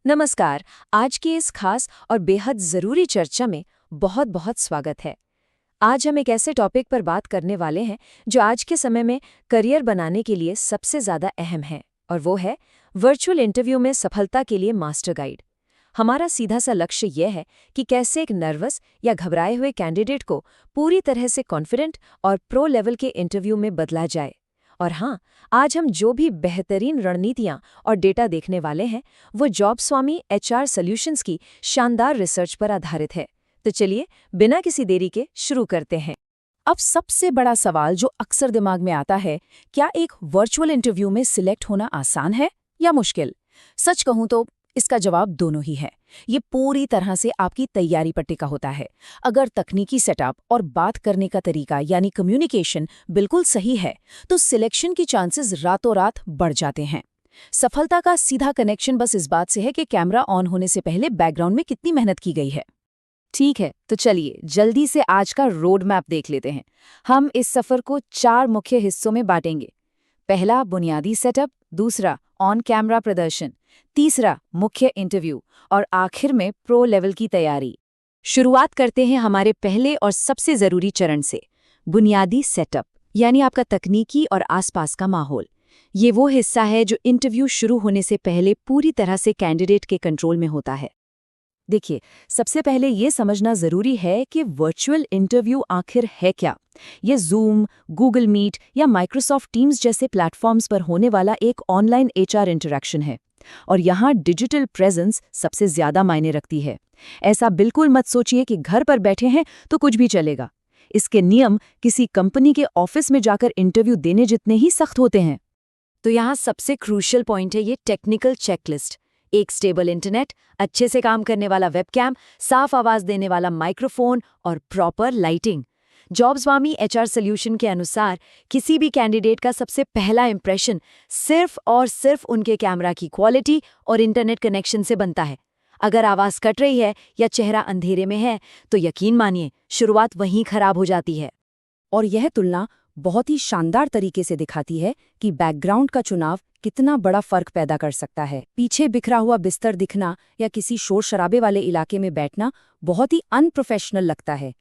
नमस्कार। आज की इस खास और बेहद ज़रूरी चर्चा में बहुत बहुत स्वागत है। आज हम एक ऐसे टॉपिक पर बात करने वाले हैं जो आज के समय में करियर बनाने के लिए सबसे ज़्यादा अहम है, और वो है वर्चुअल इंटरव्यू में सफलता के लिए मास्टर गाइड। हमारा सीधा सा लक्ष्य यह है कि कैसे एक नर्वस या घबराए हुए कैंडिडेट को पूरी तरह से कॉन्फिडेंट और प्रो लेवल के इंटरव्यू में बदला जाए। और हाँ, आज हम जो भी बेहतरीन रणनीतियाँ और डेटा देखने वाले हैं वो जॉब स्वामी एचआर सॉल्यूशंस की शानदार रिसर्च पर आधारित है। तो चलिए बिना किसी देरी के शुरू करते हैं। अब सबसे बड़ा सवाल जो अक्सर दिमाग में आता है, क्या एक वर्चुअल इंटरव्यू में सिलेक्ट होना आसान है या मुश्किल? सच कहूं तो इसका जवाब दोनों ही है। ये पूरी तरह से आपकी तैयारी पर टिका होता है। अगर तकनीकी सेटअप और बात करने का तरीका यानी कम्युनिकेशन बिल्कुल सही है, तो सिलेक्शन की चांसेस रातों रात बढ़ जाते हैं। सफलता का सीधा कनेक्शन बस इस बात से है कि कैमरा ऑन होने से पहले बैकग्राउंड में कितनी मेहनत की गई है। ठीक है, तो चलिए जल्दी से आज का रोड मैप देख लेते हैं। हम इस सफ़र को 4 मुख्य हिस्सों में बांटेंगे। पहला बुनियादी सेटअप, दूसरा ऑन कैमरा प्रदर्शन, तीसरा मुख्य इंटरव्यू और आखिर में प्रो लेवल की तैयारी। शुरुआत करते हैं हमारे पहले और सबसे ज़रूरी चरण से, बुनियादी सेटअप, यानी आपका तकनीकी और आसपास का माहौल। ये वो हिस्सा है जो इंटरव्यू शुरू होने से पहले पूरी तरह से कैंडिडेट के कंट्रोल में होता है। देखिए, सबसे पहले ये समझना ज़रूरी है कि वर्चुअल इंटरव्यू आखिर है क्या। ये जूम, गूगल मीट या माइक्रोसॉफ्ट टीम्स जैसे प्लेटफॉर्म्स पर होने वाला एक ऑनलाइन एचआर इंटरैक्शन है, और यहाँ डिजिटल प्रेजेंस सबसे ज़्यादा मायने रखती है। ऐसा बिल्कुल मत सोचिए कि घर पर बैठे हैं तो कुछ भी चलेगा। इसके नियम किसी कंपनी के ऑफिस में जाकर इंटरव्यू देने जितने ही सख्त होते हैं। तो यहाँ सबसे क्रूशियल पॉइंट है ये टेक्निकल चेकलिस्ट। एक स्टेबल इंटरनेट, अच्छे से काम करने वाला वेबकैम, साफ आवाज देने वाला माइक्रोफोन और प्रॉपर लाइटिंग। जॉब स्वामी एचआर सॉल्यूशन के अनुसार किसी भी कैंडिडेट का सबसे पहला इंप्रेशन सिर्फ और सिर्फ उनके कैमरा की क्वालिटी और इंटरनेट कनेक्शन से बनता है। अगर आवाज कट रही है या चेहरा अंधेरे में है तो यकीन मानिए शुरुआत वहीं खराब हो जाती है। और यह तुलना बहुत ही शानदार तरीके से दिखाती है कि बैकग्राउंड का चुनाव कितना बड़ा फर्क पैदा कर सकता है। पीछे बिखरा हुआ बिस्तर दिखना या किसी शोर शराबे वाले इलाके में बैठना बहुत ही अनप्रोफेशनल लगता है।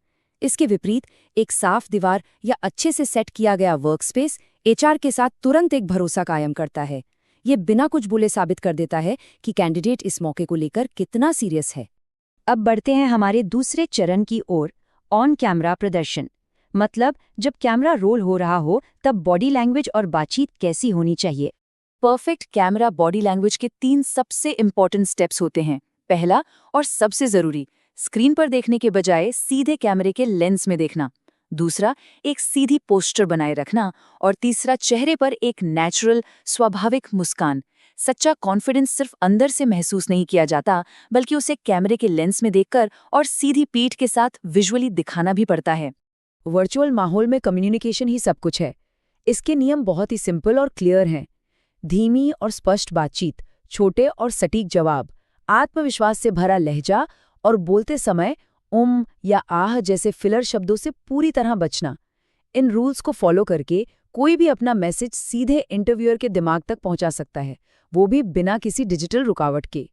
इसके विपरीत एक साफ दीवार या अच्छे से सेट किया गया वर्कस्पेस एचआर के साथ तुरंत एक भरोसा कायम करता है। ये बिना कुछ बोले साबित कर देता है कि कैंडिडेट इस मौके को लेकर कितना सीरियस है। अब बढ़ते हैं हमारे दूसरे चरण की ओर, ऑन कैमरा प्रदर्शन। मतलब जब कैमरा रोल हो रहा हो तब बॉडी लैंग्वेज और बातचीत कैसी होनी चाहिए। परफेक्ट कैमरा बॉडी लैंग्वेज के 3 सबसे इंपॉर्टेंट स्टेप्स होते हैं। पहला और सबसे ज़रूरी, स्क्रीन पर देखने के बजाय सीधे कैमरे के लेंस में देखना। दूसरा, एक सीधी पोस्चर बनाए रखना। और तीसरा, चेहरे पर एक नेचुरल, स्वाभाविक मुस्कान। सच्चा कॉन्फिडेंस सिर्फ अंदर से महसूस नहीं किया जाता, बल्कि उसे कैमरे के लेंस में देखकर और सीधी पीठ के साथ विजुअली दिखाना भी पड़ता है। वर्चुअल माहौल में कम्युनिकेशन ही सब कुछ है। इसके नियम बहुत ही सिंपल और क्लियर हैं। धीमी और स्पष्ट बातचीत, छोटे और सटीक जवाब, आत्मविश्वास से भरा लहजा और बोलते समय या आह जैसे फिलर शब्दों से पूरी तरह बचना। इन रूल्स को फॉलो करके कोई भी अपना मैसेज सीधे इंटरव्यूअर के दिमाग तक पहुंचा सकता है, वो भी बिना किसी डिजिटल रुकावट के।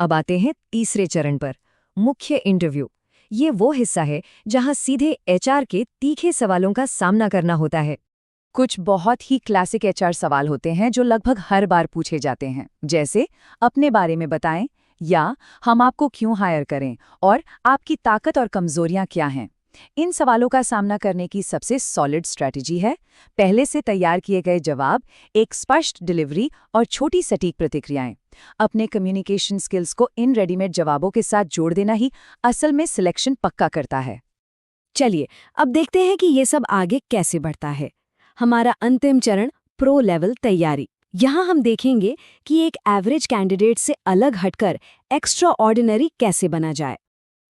अब आते हैं तीसरे चरण पर, मुख्य इंटरव्यू। ये वो हिस्सा है जहां सीधे एचआर के तीखे सवालों का सामना करना होता है। कुछ बहुत ही क्लासिक एचआर सवाल होते हैं जो लगभग हर बार पूछे जाते हैं, जैसे अपने बारे में बताएं, या हम आपको क्यों हायर करें, और आपकी ताकत और कमजोरियां क्या हैं। इन सवालों का सामना करने की सबसे सॉलिड स्ट्रैटेजी है पहले से तैयार किए गए जवाब, एक स्पष्ट डिलीवरी और छोटी सटीक प्रतिक्रियाएं। अपने कम्युनिकेशन स्किल्स को इन रेडीमेड जवाबों के साथ जोड़ देना ही असल में सिलेक्शन पक्का करता है। चलिए अब देखते हैं कि ये सब आगे कैसे बढ़ता है। हमारा अंतिम चरण, प्रो लेवल तैयारी। यहाँ हम देखेंगे कि एक एवरेज कैंडिडेट से अलग हटकर एक्स्ट्रा ऑर्डिनरी कैसे बना जाए।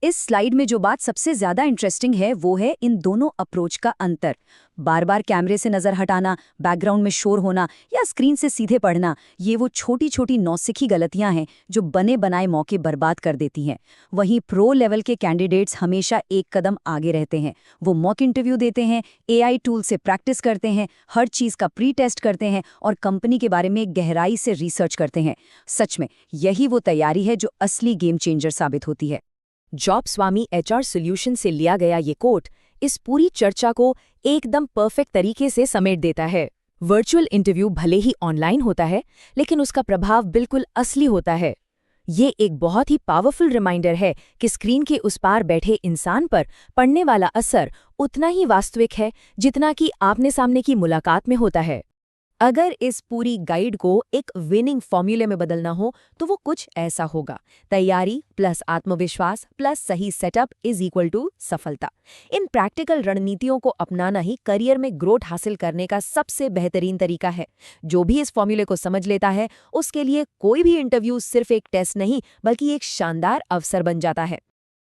इस स्लाइड में जो बात सबसे ज्यादा इंटरेस्टिंग है वो है इन दोनों अप्रोच का अंतर। बार बार कैमरे से नजर हटाना, बैकग्राउंड में शोर होना या स्क्रीन से सीधे पढ़ना, ये वो छोटी छोटी नौसिखी गलतियां हैं जो बने बनाए मौके बर्बाद कर देती हैं। वहीं प्रो लेवल के कैंडिडेट्स हमेशा एक कदम आगे रहते हैं। वो मॉक इंटरव्यू देते हैं, AI टूल से प्रैक्टिस करते हैं, हर चीज का प्री टेस्ट करते हैं और कंपनी के बारे में गहराई से रिसर्च करते हैं। सच में यही वो तैयारी है जो असली गेम चेंजर साबित होती है। जॉब स्वामी HR सॉल्यूशन से लिया गया ये कोट इस पूरी चर्चा को एकदम परफेक्ट तरीके से समेट देता है। वर्चुअल इंटरव्यू भले ही ऑनलाइन होता है, लेकिन उसका प्रभाव बिल्कुल असली होता है। ये एक बहुत ही पावरफुल रिमाइंडर है कि स्क्रीन के उस पार बैठे इंसान पर पड़ने वाला असर उतना ही वास्तविक है जितना कि आमने सामने की मुलाकात में होता है। अगर इस पूरी गाइड को एक विनिंग फॉर्मूले में बदलना हो तो वो कुछ ऐसा होगा: तैयारी प्लस आत्मविश्वास प्लस सही सेटअप इज इक्वल टू सफलता। इन प्रैक्टिकल रणनीतियों को अपनाना ही करियर में ग्रोथ हासिल करने का सबसे बेहतरीन तरीका है। जो भी इस फॉर्मूले को समझ लेता है उसके लिए कोई भी इंटरव्यू सिर्फ एक टेस्ट नहीं बल्कि एक शानदार अवसर बन जाता है।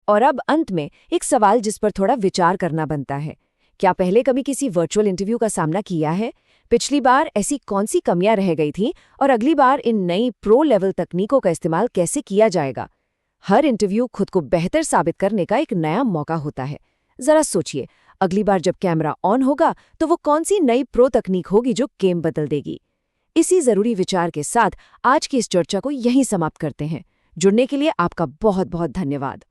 और अब अंत में एक सवाल जिस पर थोड़ा विचार करना बनता है। क्या पहले कभी किसी वर्चुअल इंटरव्यू का सामना किया है? पिछली बार ऐसी कौन सी कमियां रह गई थीं और अगली बार इन नई प्रो लेवल तकनीकों का इस्तेमाल कैसे किया जाएगा? हर इंटरव्यू खुद को बेहतर साबित करने का एक नया मौका होता है। जरा सोचिए, अगली बार जब कैमरा ऑन होगा तो वो कौन सी नई प्रो तकनीक होगी जो गेम बदल देगी? इसी जरूरी विचार के साथ आज की इस चर्चा को यहीं समाप्त करते हैं। जुड़ने के लिए आपका बहुत बहुत धन्यवाद।